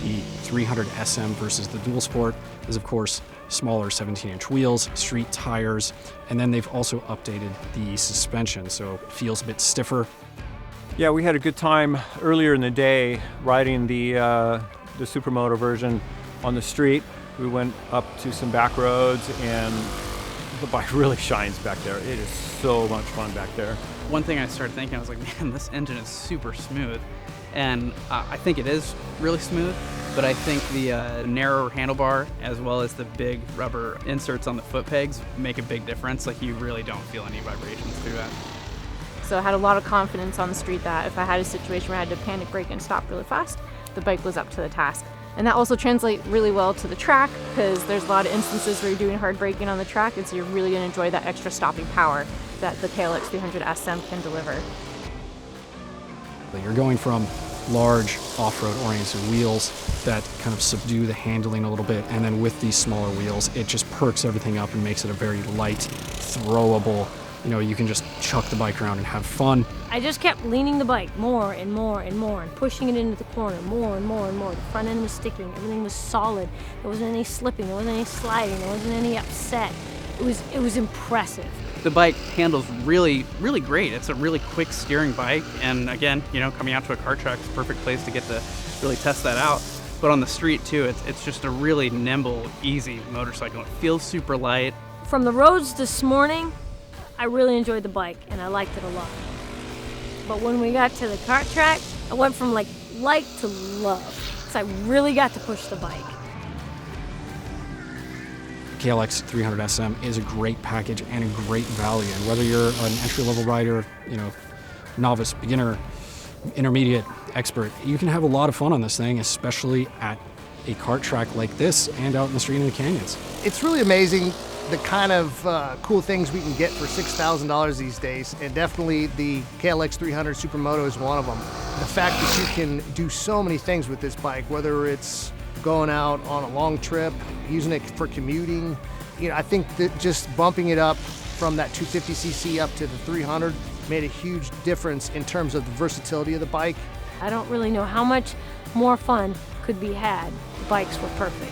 The 300SM versus the Dual Sport is, of course, smaller 17-inch wheels, street tires, and then they've also updated the suspension, so it feels a bit stiffer. Yeah, we had a good time earlier in the day riding the supermoto version on the street. We went up to some back roads and the bike really shines back there. It is so much fun back there. One thing I started thinking, I was like, man, this engine is super smooth. And I think it is really smooth, but I think the narrower handlebar as well as the big rubber inserts on the foot pegs make a big difference. Like, you really don't feel any vibrations through that. So I had a lot of confidence on the street that if I had a situation where I had to panic brake and stop really fast, the bike was up to the task. And that also translates really well to the track, because there's a lot of instances where you're doing hard braking on the track, and so you're really going to enjoy that extra stopping power that the KLX300SM can deliver. You're going from large off-road oriented wheels that kind of subdue the handling a little bit, and then with these smaller wheels, it just perks everything up and makes it a very light, throwable, you can just chuck the bike around and have fun. I just kept leaning the bike more and more and more and pushing it into the corner more and more and more. The front end was sticking, everything was solid. There wasn't any slipping, there wasn't any sliding, there wasn't any upset. It was impressive. The bike handles really, really great. It's a really quick steering bike, and again, coming out to a kart track is a perfect place to get to really test that out. But on the street too, it's just a really nimble, easy motorcycle. It feels super light. From the roads this morning, I really enjoyed the bike and I liked it a lot. But when we got to the kart track, I went from like to love. So I really got to push the bike. KLX300SM is a great package and a great value. And whether you're an entry-level rider, novice, beginner, intermediate, expert, you can have a lot of fun on this thing, especially at a kart track like this and out in the street in the canyons. It's really amazing the kind of cool things we can get for $6,000 these days, and definitely the KLX300 Supermoto is one of them. The fact that you can do so many things with this bike, whether it's going out on a long trip, using it for commuting, I think that just bumping it up from that 250cc up to the 300 made a huge difference in terms of the versatility of the bike. I don't really know how much more fun could be had. The bikes were perfect.